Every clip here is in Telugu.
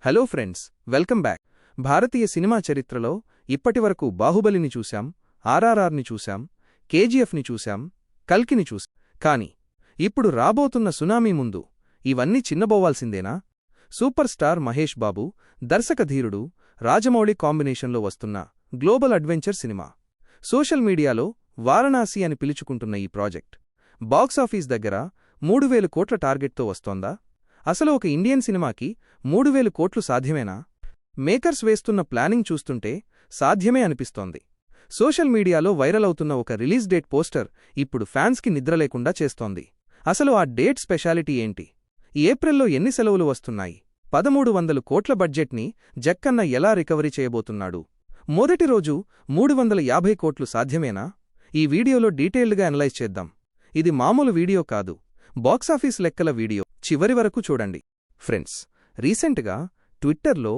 Hello friends, welcome back. భారతీయ సినిమా చరిత్రలో ఇప్పటివరకు బాహుబలిని చూశాం, ఆర్ఆర్ఆర్ని చూశాం, కేజీఎఫ్ని చూశాం, కల్కిని చూశాం. కాని ఇప్పుడు రాబోతున్న సునామీ ముందు ఇవన్నీ చిన్నబోవాల్సిందేనా? సూపర్ స్టార్ మహేష్ బాబు, దర్శకధీరుడు రాజమౌళి కాంబినేషన్లో వస్తున్న గ్లోబల్ అడ్వెంచర్ సినిమా. సోషల్ మీడియాలో వారణాసి అని పిలుచుకుంటున్న ఈ ప్రాజెక్ట్ బాక్సాఫీస్ దగ్గర 3000 కోట్ల టార్గెట్తో వస్తోందా? అసలు ఒక ఇండియన్ సినిమాకి 3000 కోట్లు సాధ్యమేనా? మేకర్స్ వేస్తున్న ప్లానింగ్ చూస్తుంటే సాధ్యమే అనిపిస్తోంది. సోషల్ మీడియాలో వైరల్ అవుతున్న ఒక రిలీజ్ డేట్ పోస్టర్ ఇప్పుడు ఫ్యాన్స్కి నిద్రలేకుండా చేస్తోంది. అసలు ఆ డేట్ స్పెషాలిటీ ఏంటి? ఈ ఏప్రిల్లో ఎన్ని సెలవులు వస్తున్నాయి? 1300 కోట్ల బడ్జెట్ని జక్కన్న ఎలా రికవరీ చేయబోతున్నాడు? మొదటి రోజు 350 కోట్లు సాధ్యమేనా? ఈ వీడియోలో డీటెయిల్డ్గా అనలైజ్ చేద్దాం. ఇది మామూలు వీడియో కాదు, బాక్సాఫీస్ లెక్కల వీడియో. చివరి వరకు చూడండి. ఫ్రెండ్స్, రీసెంట్గా ట్విట్టర్లో,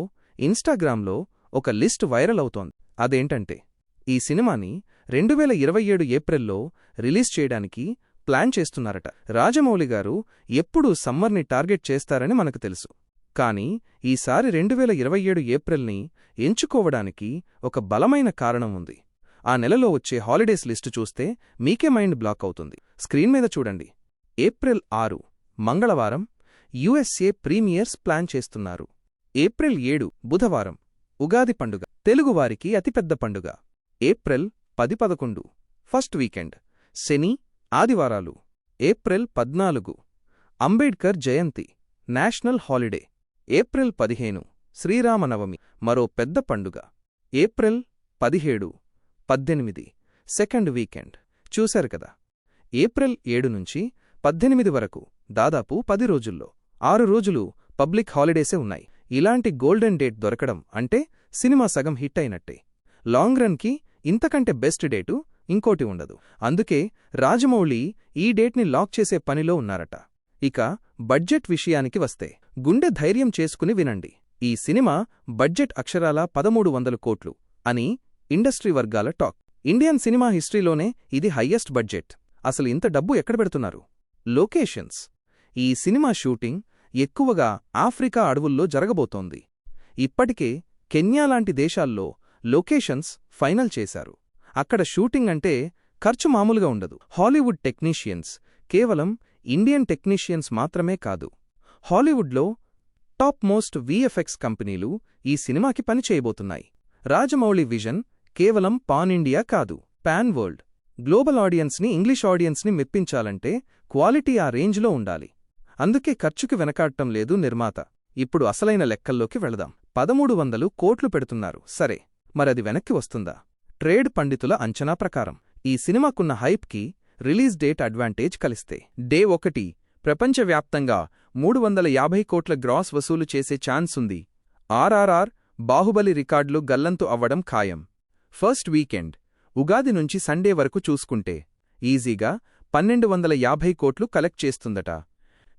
ఇన్స్టాగ్రామ్లో ఒక లిస్ట్ వైరల్ అవుతోంది. అదేంటంటే, ఈ సినిమాని 2027 ఏప్రిల్లో రిలీజ్ చేయడానికి ప్లాన్ చేస్తున్నారట. రాజమౌళి గారు ఎప్పుడూ సమ్మర్ని టార్గెట్ చేస్తారని మనకు తెలుసు. కానీ ఈసారి 2027 ఏప్రిల్ని ఎంచుకోవడానికి ఒక బలమైన కారణం ఉంది. ఆ నెలలో వచ్చే హాలిడేస్ లిస్టు చూస్తే మీకే మైండ్ బ్లాక్ అవుతుంది. స్క్రీన్ మీద చూడండి. ఏప్రిల్ 6 మంగళవారం యుఎస్ఏ ప్రీమియర్స్ ప్లాన్ చేస్తున్నారు. ఏప్రిల్ 7 బుధవారం ఉగాది పండుగ, తెలుగువారికి అతిపెద్ద పండుగ. ఏప్రిల్ 10-11 ఫస్ట్ వీకెండ్, శని ఆదివారాలు. ఏప్రిల్ 14 అంబేడ్కర్ జయంతి, నేషనల్ హాలిడే. ఏప్రిల్ 15 శ్రీరామనవమి, మరో పెద్ద పండుగ. April 17-18 second weekend. చూశారు కదా, ఏప్రిల్ 7 నుంచి 18 వరకు దాదాపు 10 రోజుల్లో 6 రోజులు పబ్లిక్ హాలిడేసే ఉన్నాయి. ఇలాంటి గోల్డెన్ డేట్ దొరకడం అంటే సినిమా సగం హిట్ అయినట్టే. లాంగ్ రన్కి ఇంతకంటే బెస్ట్ డేటు ఇంకోటి ఉండదు. అందుకే రాజమౌళి ఈ డేట్ని లాక్ చేసే పనిలో ఉన్నారట. ఇక బడ్జెట్ విషయానికి వస్తే గుండె ధైర్యం చేసుకుని వినండి. ఈ సినిమా బడ్జెట్ అక్షరాల 1300 కోట్లు అని ఇండస్ట్రీ వర్గాల టాక్. ఇండియన్ సినిమా హిస్టరీలోనే ఇది హయ్యెస్ట్ బడ్జెట్. అసలు ఇంత డబ్బు ఎక్కడ పెడుతున్నారు? లొకేషన్స్. ఈ సినిమా షూటింగ్ ఎక్కువగా ఆఫ్రికా అడవుల్లో జరగబోతోంది. ఇప్పటికే కెన్యా లాంటి దేశాల్లో లొకేషన్స్ ఫైనల్ చేశారు. అక్కడ షూటింగ్ అంటే ఖర్చు మామూలుగా ఉండదు. హాలీవుడ్ టెక్నీషియన్స్ కేవలం ఇండియన్ టెక్నీషియన్స్ మాత్రమే కాదు, హాలీవుడ్లో టాప్ మోస్ట్ విఎఫ్ఎక్స్ కంపెనీలు ఈ సినిమాకి పనిచేయబోతున్నాయి. రాజమౌళి విజన్ కేవలం పాన్ ఇండియా కాదు, పాన్ వరల్డ్. గ్లోబల్ ఆడియన్స్ని, ఇంగ్లీష్ ఆడియన్స్ని మెప్పించాలంటే క్వాలిటీ ఆ రేంజ్లో ఉండాలి. అందుకే ఖర్చుకి వెనకాడటం లేదు నిర్మాత. ఇప్పుడు అసలైన లెక్కల్లోకి వెళదాం. 1300 కోట్లు పెడుతున్నారు, సరే, మరది వెనక్కి వస్తుందా? ట్రేడ్ పండితుల అంచనా ప్రకారం ఈ సినిమాకున్న హైప్కి రిలీజ్ డేట్ అడ్వాంటేజ్ కలిస్తే డే 1 ప్రపంచవ్యాప్తంగా 350 కోట్ల గ్రాస్ వసూలు చేసే ఛాన్స్ ఉంది. ఆర్ఆర్ఆర్, బాహుబలి రికార్డులు గల్లంతు అవ్వడం ఖాయం. ఫస్ట్ వీకెండ్, ఉగాది నుంచి సండే వరకు చూసుకుంటే ఈజీగా 1250 కోట్లు కలెక్ట్ చేస్తుందట.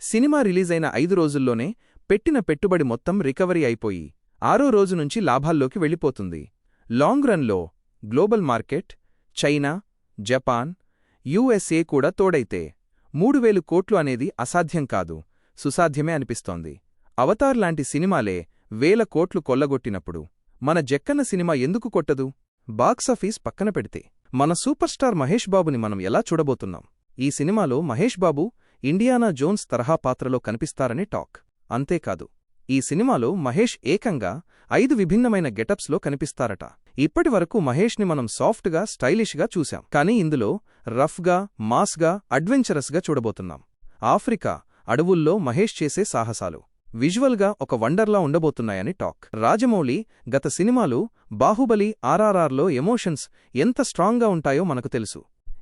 సినిమా రిలీజైన 5 రోజుల్లోనే పెట్టిన పెట్టుబడి మొత్తం రికవరీ అయిపోయి 6వ రోజు నుంచి లాభాల్లోకి వెళ్ళిపోతుంది. లాంగ్ రన్లో global market, China, Japan, USA కూడా తోడైతే 3000 కోట్లు అనేది అసాధ్యం కాదు, సుసాధ్యమే అనిపిస్తోంది. అవతార్ లాంటి సినిమాలే 1000 కోట్లు కొల్లగొట్టినప్పుడు మన జక్కన్న సినిమా ఎందుకు కొట్టదు? బాక్సాఫీస్ పక్కన పెడితే మన సూపర్ స్టార్ మహేష్ బాబుని మనం ఎలా చూడబోతున్నాం? ఈ సినిమాలో మహేష్ బాబు ఇండియానా జోన్స్ తరహా పాత్రలో కనిపిస్తారని టాక్. అంతేకాదు, ఈ సినిమాలో మహేష్ ఏకంగా 5 విభిన్నమైన గెటప్స్లో కనిపిస్తారట. ఇప్పటివరకు మహేష్ని మనం సాఫ్ట్గా, స్టైలిష్గా చూశాం. కానీ ఇందులో రఫ్గా, మాస్గా, అడ్వెంచరస్గా చూడబోతున్నాం. ఆఫ్రికా అడవుల్లో మహేష్ చేసే సాహసాలు విజువల్గా ఒక వండర్లా ఉండబోతున్నాయని టాక్. రాజమౌళి గత సినిమాలు బాహుబలి, ఆర్ఆర్ఆర్లో ఎమోషన్స్ ఎంత స్ట్రాంగ్గా ఉంటాయో మనకు తెలుసు.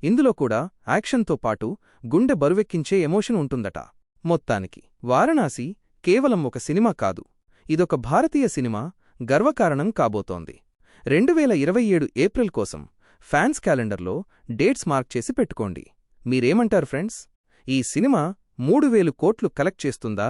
ఇందులో కూడా యాక్షన్తో పాటు గుండె బరువెక్కించే ఎమోషన్ ఉంటుందట. మొత్తానికి వారణాసి కేవలం ఒక సినిమా కాదు, ఇదొక భారతీయ సినిమా గర్వకారణం కాబోతోంది. 2027 ఏప్రిల్ కోసం ఫ్యాన్స్ క్యాలెండర్లో డేట్స్ మార్క్ చేసి పెట్టుకోండి. మీరేమంటారు ఫ్రెండ్స్? ఈ సినిమా 3000 కోట్లు కలెక్ట్ చేస్తుందా?